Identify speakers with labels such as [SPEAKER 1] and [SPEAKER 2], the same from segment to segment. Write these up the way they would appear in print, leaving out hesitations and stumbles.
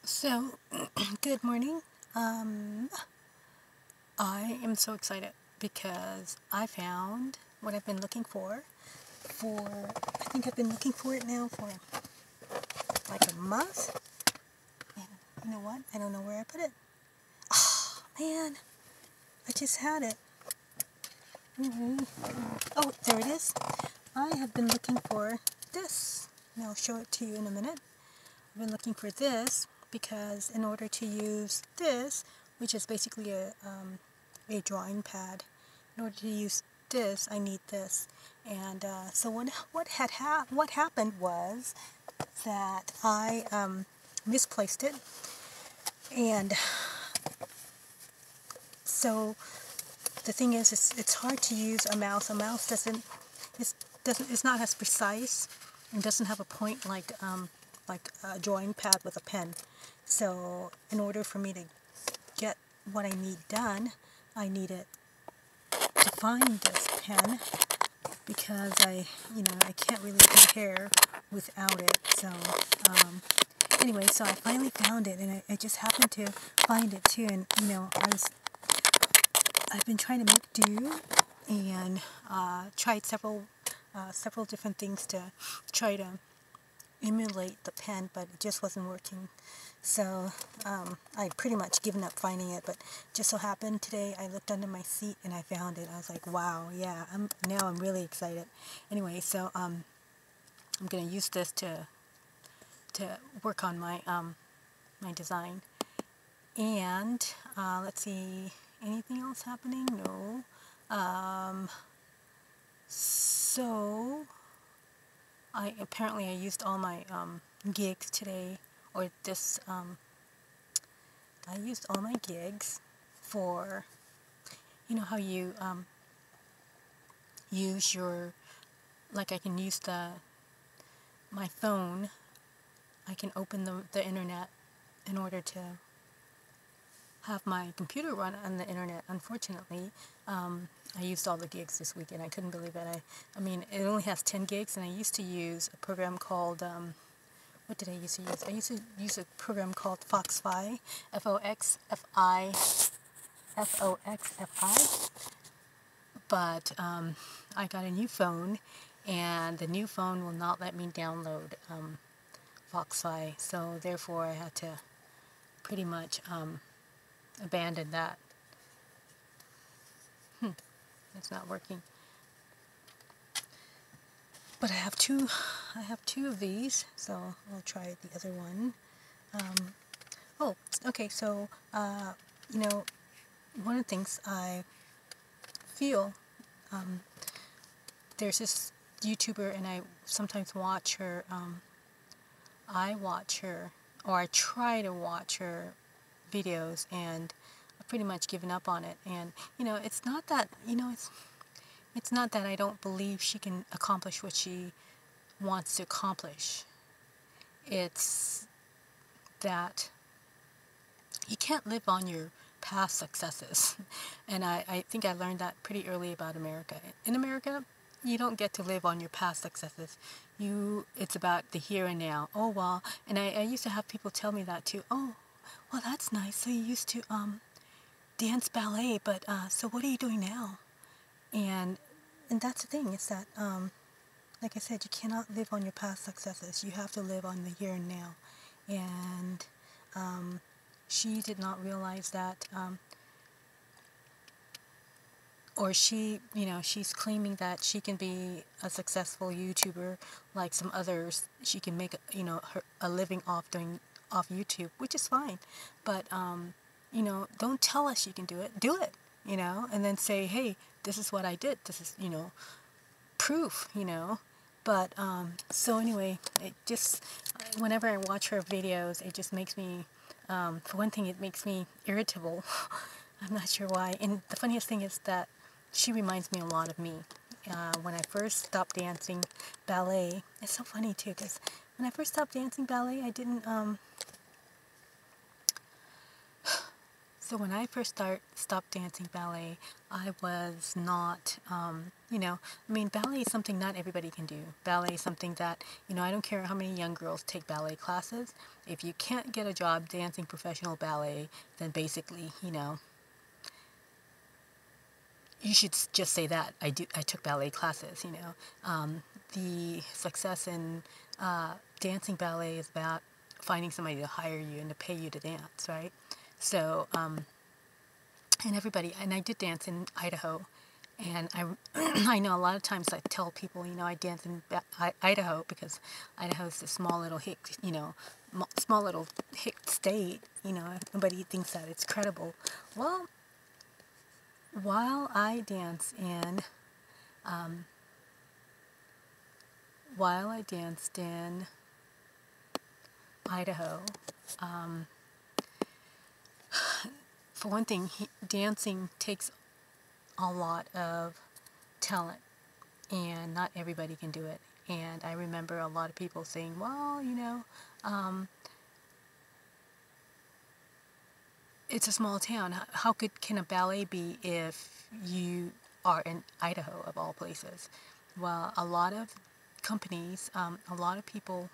[SPEAKER 1] So, good morning. I am so excited because I found what I've been looking I think I've been looking for it now for like a month. And you know what? I don't know where I put it. Oh, man. I just had it. Oh, there it is. I have been looking for this. And I'll show it to you in a minute. I've been looking for this because in order to use this, which is basically a drawing pad, in order to use this, I need this. And so what happened was that I misplaced it, and so the thing is, it's hard to use a mouse. A mouse it's not as precise and doesn't have a point like a drawing pad with a pen. So in order for me to get what I need done, I needed to find this pen because I can't really do hair without it. So anyway, so I finally found it, and I just happened to find it too. And I've been trying to make do and tried several different things to try to emulate the pen, but it just wasn't working. So I pretty much given up finding it, but just so happened today I looked under my seat and I found it. I was like, wow, yeah, now I'm really excited. Anyway, so I'm gonna use this to work on my my design. And let's see, anything else happening? No. So I used all my gigs today, or this I used all my gigs for, you know how you use your, like I can use my phone, I can open the internet in order to have my computer run on the internet. Unfortunately, I used all the gigs this weekend. I couldn't believe it. I mean, it only has 10 gigs, and I used to use a program called, what did I used to use? I used to use a program called Foxfi, Foxfi, Foxfi, but I got a new phone, and the new phone will not let me download Foxfi, so therefore I had to pretty much abandon that. It's not working. But I have two of these, so I'll try the other one. Oh, okay, so, you know, one of the things I feel, there's this YouTuber, and I sometimes watch her, I watch her, or I try to watch her videos, and I've pretty much given up on it. And, it's not that, it's not that I don't believe she can accomplish what she wants to accomplish. It's that you can't live on your past successes. And I think I learned that pretty early about America. In America, you don't get to live on your past successes. It's about the here and now. Oh, well, and I used to have people tell me that too. Oh, well, that's nice. So you used to dance ballet, but so what are you doing now? And that's the thing, is that, like I said, you cannot live on your past successes. You have to live on the here and now. And she did not realize that, or she's claiming that she can be a successful YouTuber like some others. She can make, a living off YouTube, which is fine. But, don't tell us you can do it. Do it, and then say, hey, this is what I did. This is, proof, But, so anyway, it just, whenever I watch her videos, it just makes me, for one thing, it makes me irritable. I'm not sure why. And the funniest thing is that she reminds me a lot of me. When I first stopped dancing ballet, it's so funny too, because when I first stopped dancing ballet, I didn't, So when I first stopped dancing ballet, I was not, I mean, ballet is something not everybody can do. Ballet is something that, I don't care how many young girls take ballet classes. If you can't get a job dancing professional ballet, then basically, you should just say that I took ballet classes. The success in dancing ballet is about finding somebody to hire you and to pay you to dance, right? So, and I did dance in Idaho, and I know a lot of times I tell people, I dance in Idaho because Idaho is a small little hick, small little hick state, nobody thinks that it's credible. Well, while I dance in, while I danced in Idaho, for one thing, dancing takes a lot of talent, and not everybody can do it. And I remember a lot of people saying, well, it's a small town. How can a ballet be if you are in Idaho, of all places? Well, a lot of companies, a lot of people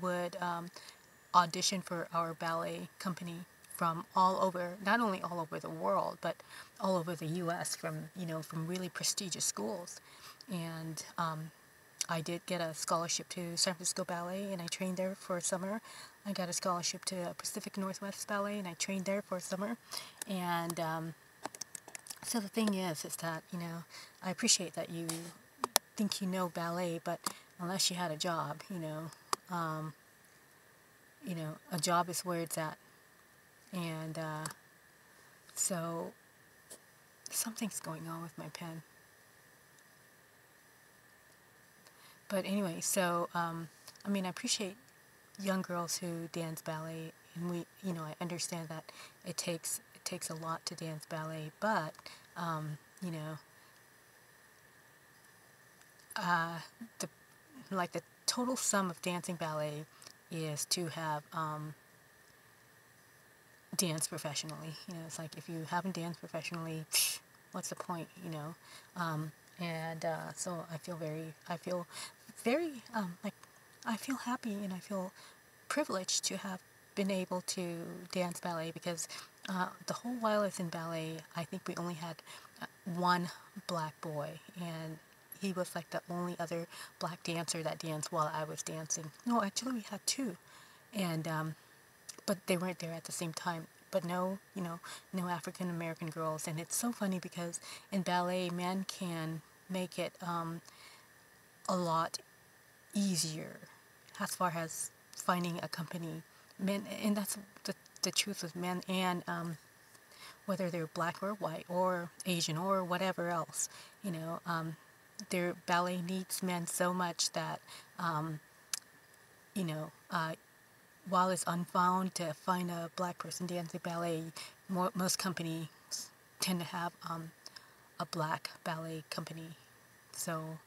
[SPEAKER 1] would audition for our ballet company from all over, not only all over the world, but all over the U.S. from really prestigious schools. And I did get a scholarship to San Francisco Ballet, and I trained there for a summer. I got a scholarship to Pacific Northwest Ballet, and I trained there for a summer. And so the thing is that, I appreciate that you think you know ballet, but unless you had a job, a job is where it's at. And so something's going on with my pen. But anyway, so, I mean, I appreciate young girls who dance ballet, and I understand that it takes a lot to dance ballet, but, the the total sum of dancing ballet is to have dance professionally. It's like if you haven't danced professionally, what's the point? So I feel very I feel happy, and I feel privileged to have been able to dance ballet, because the whole while I was in ballet, I think we only had one black boy, and he was like the only other black dancer that danced while I was dancing. No, actually we had two, and but they weren't there at the same time. But no African American girls. And it's so funny because in ballet, men can make it a lot easier as far as finding a company. Men, and that's the truth with men, and whether they're black or white or Asian or whatever else, their ballet needs men so much that, while it's unfound to find a black person dancing ballet, most companies tend to have a black ballet company. So,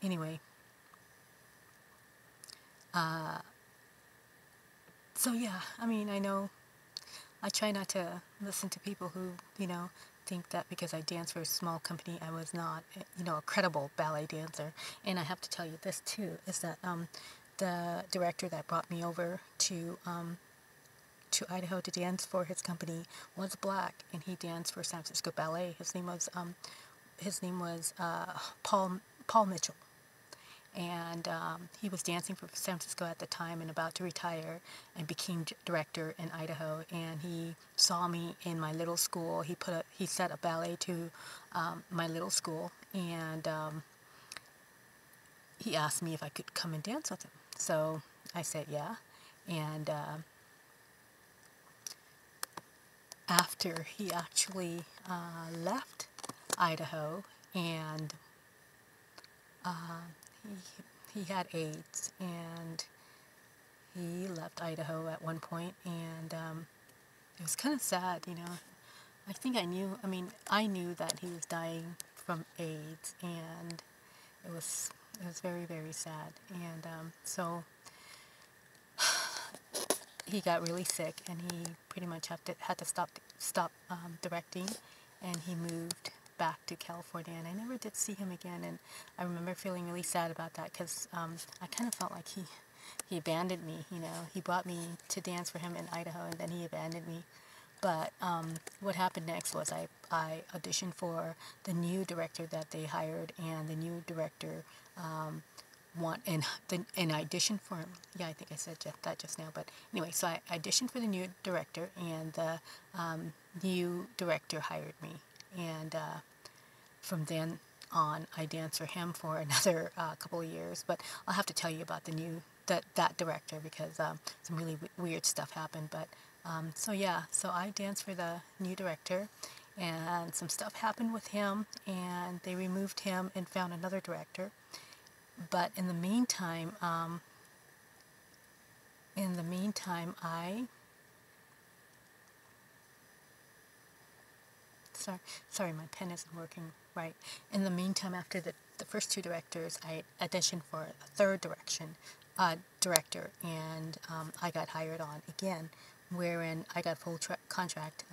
[SPEAKER 1] anyway. So yeah, I mean, I try not to listen to people who, think that because I dance for a small company, I was not, a credible ballet dancer. And I have to tell you this too, is that the director that brought me over to Idaho to dance for his company was black, and he danced for San Francisco Ballet. His name was Paul Mitchell. And he was dancing for San Francisco at the time and about to retire, and became director in Idaho. And he saw me in my little school. He set a ballet to my little school, and he asked me if I could come and dance with him. So I said yeah. And after he actually left Idaho, and he had AIDS, and he left Idaho at one point, and it was kind of sad, I think I knew that he was dying from AIDS, and it was very, very sad. And so he got really sick, and he pretty much had to stop directing, and he moved back to California, and I never did see him again. And I remember feeling really sad about that, because I kind of felt like he abandoned me. You know, he brought me to dance for him in Idaho, and then he abandoned me. But what happened next was I auditioned for the new director that they hired, and the new director and I auditioned for him. Yeah, I think I said that just now. But anyway, so I auditioned for the new director, and the new director hired me. And from then on, I danced for him for another couple of years. But I'll have to tell you about that director, because some really weird stuff happened. But so yeah, so I danced for the new director, and some stuff happened with him, and they removed him and found another director. But in the meantime, sorry, my pen isn't working right. In the meantime, after the first two directors, I auditioned for a third director, and I got hired on again, wherein I got full contract.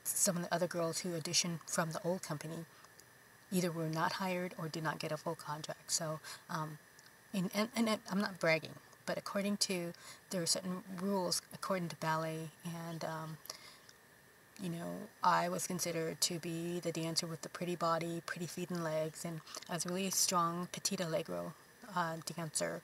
[SPEAKER 1] Some of the other girls who auditioned from the old company either were not hired or did not get a full contract. So, and I'm not bragging, but according to, there are certain rules according to ballet, and you know, I was considered to be the dancer with the pretty body, pretty feet and legs, and I was a really strong petit allegro dancer,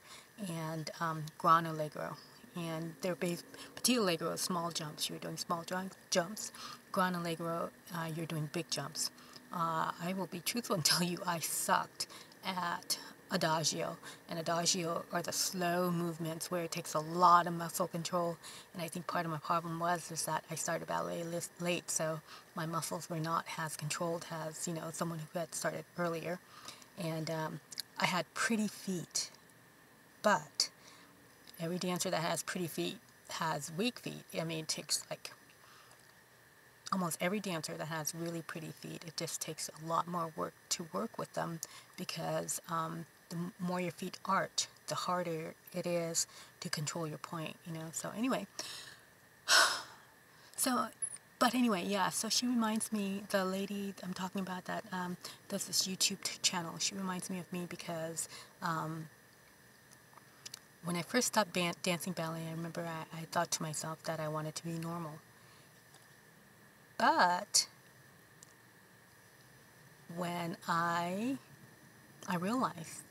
[SPEAKER 1] and grand allegro. And they're based, petit allegro is small jumps, you're doing small jumps. Grand allegro, you're doing big jumps. I will be truthful and tell you I sucked at adagio, and adagio are the slow movements where it takes a lot of muscle control. And I think part of my problem is that I started ballet late, so my muscles were not as controlled as, you know, someone who had started earlier. And I had pretty feet, but every dancer that has pretty feet has weak feet. I mean, it takes like almost every dancer that has really pretty feet, it just takes a lot more work to work with them, because the more your feet arch, the harder it is to control your point, you know. So anyway, but anyway, yeah, so she reminds me, the lady I'm talking about that does this YouTube channel, she reminds me of me, because when I first stopped dancing ballet, I remember I thought to myself that I wanted to be normal. But when I realized,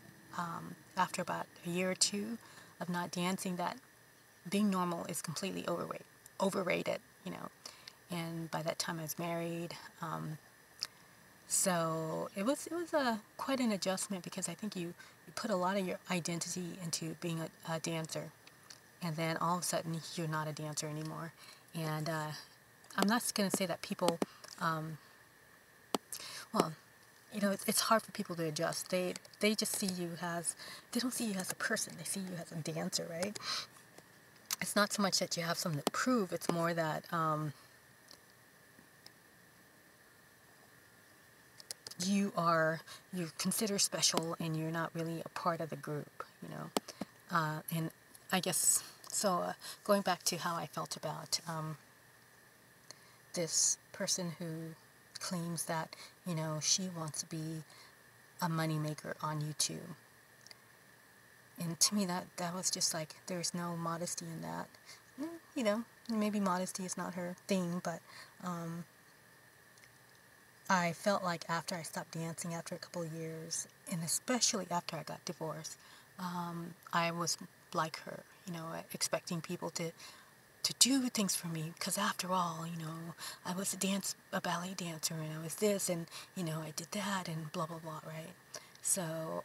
[SPEAKER 1] after about a year or two of not dancing, that being normal is completely overrated, you know. And by that time I was married, so it was quite an adjustment, because I think you put a lot of your identity into being a dancer, and then all of a sudden you're not a dancer anymore. And I'm not going to say that people, well, you know, it's hard for people to adjust. They just see you as, they don't see you as a person, they see you as a dancer, right? It's not so much that you have something to prove, it's more that you consider special, and you're not really a part of the group, you know. And I guess, so going back to how I felt about this person who claims that, you know, she wants to be a moneymaker on YouTube. And to me, that was just like, there's no modesty in that. You know, maybe modesty is not her thing, but I felt like after I stopped dancing, after a couple of years, and especially after I got divorced, I was like her, you know, expecting people to do things for me, because after all, you know, I was a ballet dancer, and I was this, and, you know, I did that, and blah, blah, blah, right? So,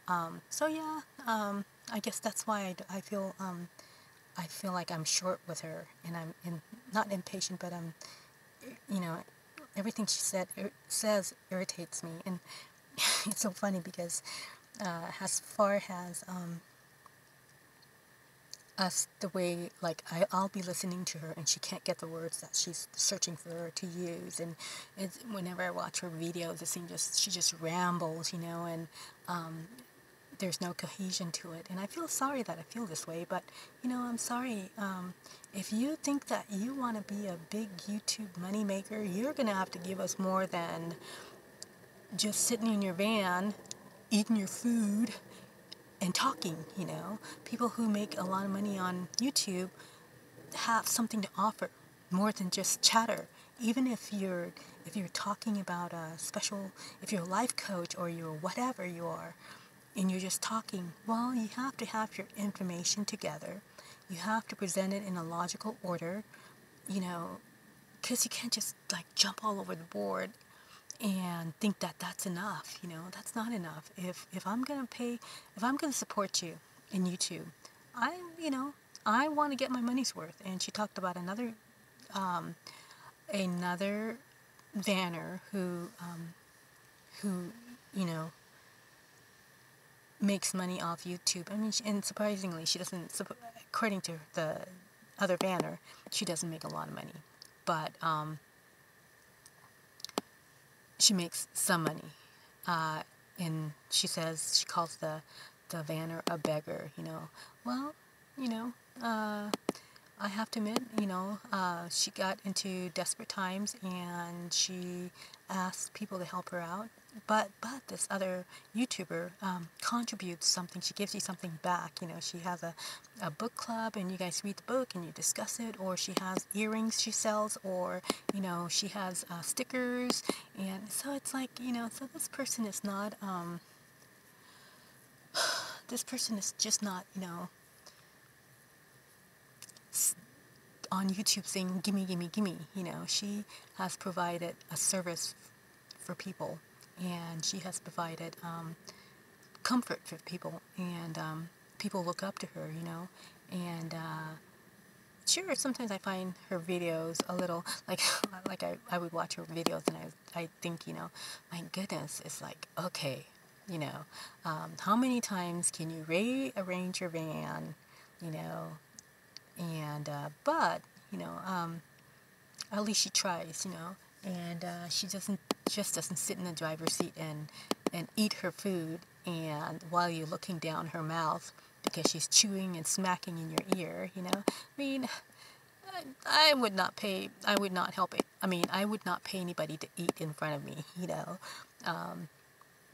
[SPEAKER 1] so yeah, I guess that's why I feel like I'm short with her, and I'm not impatient, but I'm, you know, everything she says irritates me. And it's so funny, because as far as us, the way, like, I'll be listening to her, and she can't get the words that she's searching for to use, and whenever I watch her videos, it seems she just rambles, you know. And there's no cohesion to it. And I feel sorry that I feel this way, but I'm sorry. If you think that you want to be a big YouTube moneymaker, you're going to have to give us more than just sitting in your van, eating your food, and talking. People who make a lot of money on YouTube have something to offer more than just chatter. Even if you're talking about a special, if you're a life coach or you're whatever you are, and you're just talking, well, you have to have your information together. You have to present it in a logical order, because you can't just like jump all over the board and think that that's enough. That's not enough. If I'm gonna support you in YouTube, I want to get my money's worth. And she talked about another vanner who makes money off YouTube. I mean, and surprisingly, she doesn't. According to the other vanner, she doesn't make a lot of money, but she makes some money. And she says she calls the vanner a beggar. Well, I have to admit, she got into desperate times and she asked people to help her out. But this other YouTuber contributes something. She gives you something back. She has a book club and you guys read the book and you discuss it. Or she has earrings she sells, or she has stickers. And so it's like, so this person is not. This person is just not, on YouTube saying, gimme, gimme, gimme. She has provided a service for people, and she has provided comfort for people, and people look up to her, and sure, sometimes I find her videos a little, like I would watch her videos, and I think, my goodness, it's like, okay, how many times can you rearrange your van, and but at least she tries, and she doesn't sit in the driver's seat and eat her food, and while you're looking down her mouth because she's chewing and smacking in your ear. I mean, I would not help it. I mean, I would not pay anybody to eat in front of me.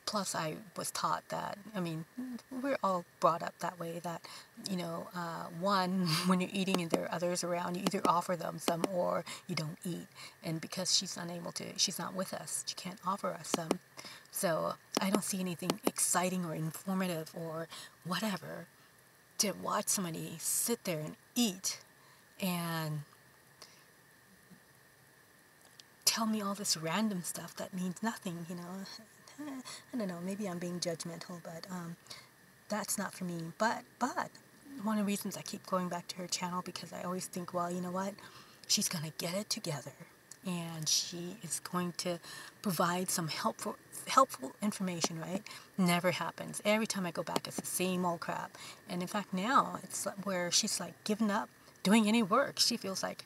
[SPEAKER 1] Plus, I was taught that, I mean, we're all brought up that way, that, one, when you're eating and there are others around, you either offer them some or you don't eat. And because she's not with us, she can't offer us some. So I don't see anything exciting or informative or whatever to watch somebody sit there and eat and tell me all this random stuff that means nothing, I don't know, maybe I'm being judgmental, but that's not for me. But one of the reasons I keep going back to her channel, because I always think, well, you know what? She's going to get it together, and she is going to provide some helpful information, right? Never happens. Every time I go back, it's the same old crap. And in fact, now it's where she's like given up doing any work. She feels like,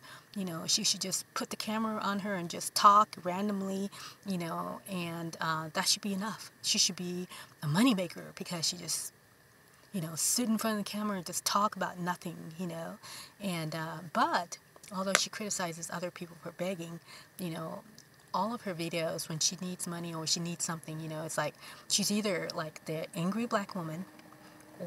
[SPEAKER 1] she should just put the camera on her and just talk randomly, and that should be enough. She should be a moneymaker because she just, sit in front of the camera and just talk about nothing, and but although she criticizes other people for begging, all of her videos, when she needs money or she needs something, it's like she's either like the angry black woman,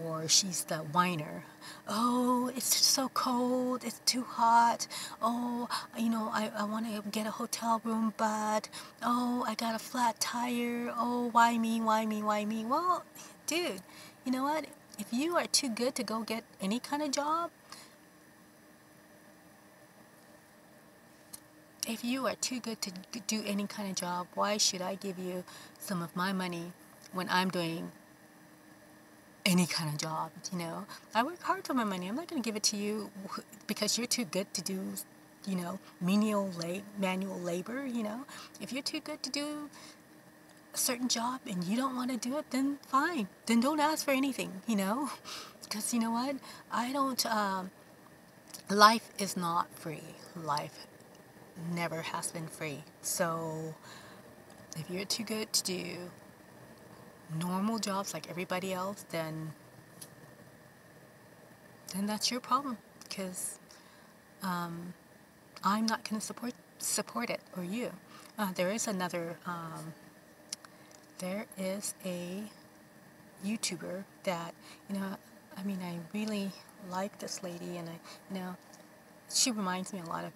[SPEAKER 1] or she's the whiner. Oh, it's so cold, it's too hot. Oh, I want to get a hotel room, but oh, I got a flat tire. Oh, why me, why me, why me? Well, dude, you know what? If you are too good to go get any kind of job, if you are too good to do any kind of job, why should I give you some of my money when I'm doing any kind of job? I work hard for my money. I'm not going to give it to you because you're too good to do, menial manual labor. If you're too good to do a certain job and you don't want to do it, then fine. Then don't ask for anything. Because you know what? I don't. Life is not free. Life never has been free. So if you're too good to do normal jobs like everybody else, then that's your problem, because I'm not going to support it, or you. There is there is a YouTuber that, I mean, I really like this lady, and she reminds me a lot of,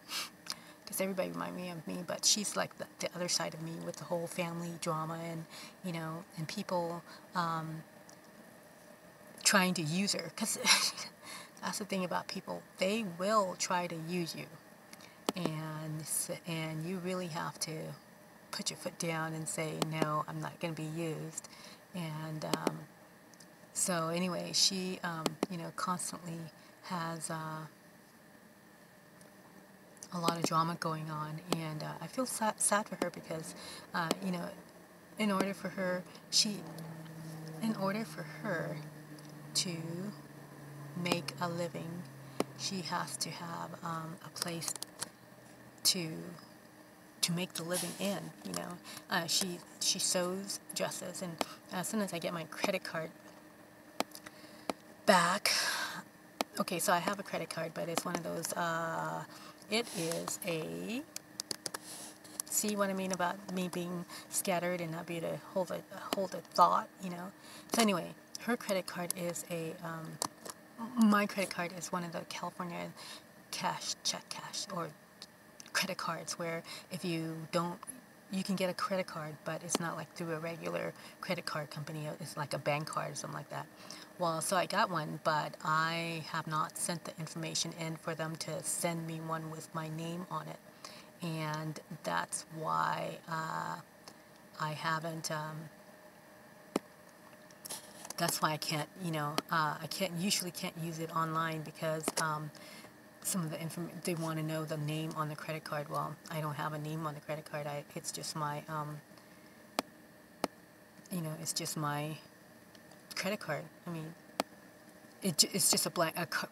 [SPEAKER 1] because everybody reminds me of me, but she's like the other side of me, with the whole family drama, and, and people trying to use her, because that's the thing about people. They will try to use you, and you really have to put your foot down and say, no, I'm not going to be used. And so anyway, she constantly has a lot of drama going on, and I feel sad for her, because in order for her to make a living, she has to have a place to make the living in. She sews dresses, and as soon as I get my credit card back, okay, so I have a credit card, but it's one of those, it is a, see what I mean about me being scattered and not be able to hold a thought, So anyway, her credit card is my credit card is one of the California check cash, or credit cards, where if you don't, you can get a credit card, but it's not like through a regular credit card company. It's like a bank card or something like that. Well, so I got one, but I have not sent the information in for them to send me one with my name on it. And that's why I haven't, that's why I can't, usually can't use it online, because some of the they want to know the name on the credit card. Well, I don't have a name on the credit card. It's just my, it's just my credit card. I mean, it's just a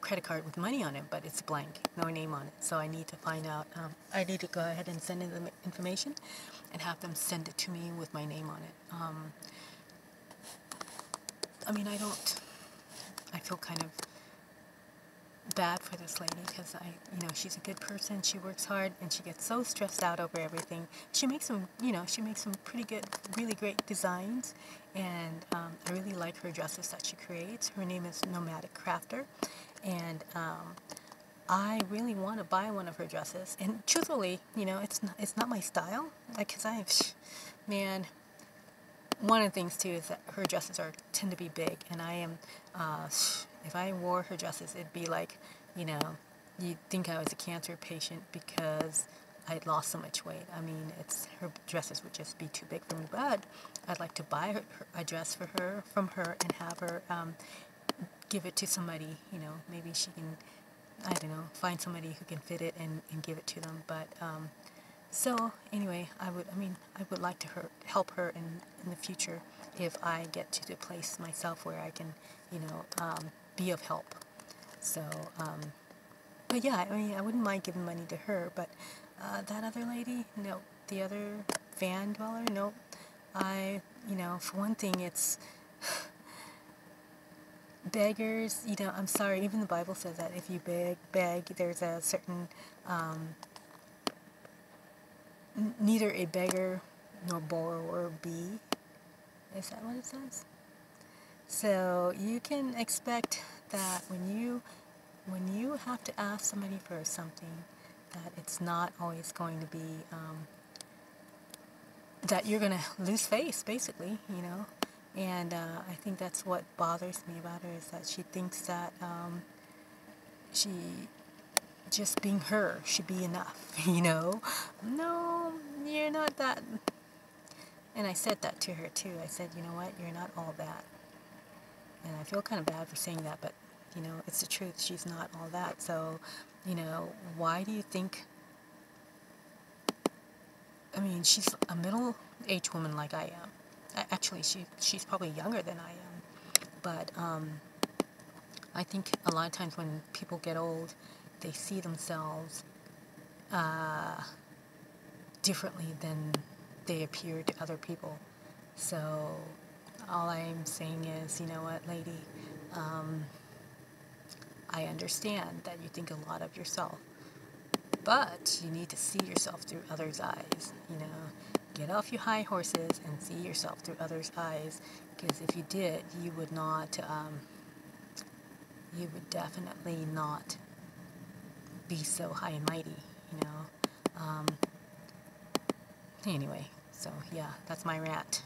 [SPEAKER 1] credit card with money on it, but it's blank, no name on it. So I need to find out, I need to go ahead and send in the information and have them send it to me with my name on it. I mean, I feel kind of bad for this lady, because she's a good person. She works hard, and she gets so stressed out over everything. She makes some pretty good, really great designs, and I really like her dresses that she creates. Her name is Nomadic Crafter, and I really want to buy one of her dresses. And truthfully, it's not my style, because man, one of the things too is that her dresses tend to be big, and I am, if I wore her dresses, it'd be like, you'd think I was a cancer patient, because I'd lost so much weight. I mean, her dresses would just be too big for me. But I'd like to buy a dress from her, and have her give it to somebody. Maybe she can, I don't know, find somebody who can fit it and give it to them. But so anyway, I would like to help her in the future, if I get to the place myself where I can, be of help. So, but yeah, I mean, I wouldn't mind giving money to her, but that other lady, no. The other van dweller, no. For one thing, it's beggars, I'm sorry, even the Bible says that if you beg, there's a certain, neither a beggar nor borrower be. Is that what it says? So you can expect that when you have to ask somebody for something, that it's not always going to be, that you're going to lose face, basically, And I think that's what bothers me about her, is that she thinks that she, just being her, should be enough, No, you're not that. And I said that to her too. I said, you know what, you're not all that. And I feel kind of bad for saying that, but, it's the truth. She's not all that. So, why do you think, I mean, she's a middle-aged woman like I am. Actually, she's probably younger than I am. But I think a lot of times when people get old, they see themselves differently than they appear to other people. So all I'm saying is, you know what, lady, I understand that you think a lot of yourself, but you need to see yourself through others' eyes. You know, get off your high horses and see yourself through others' eyes. Because if you did, you would not, you would definitely not be so high and mighty. You know. Anyway, so yeah, that's my rant.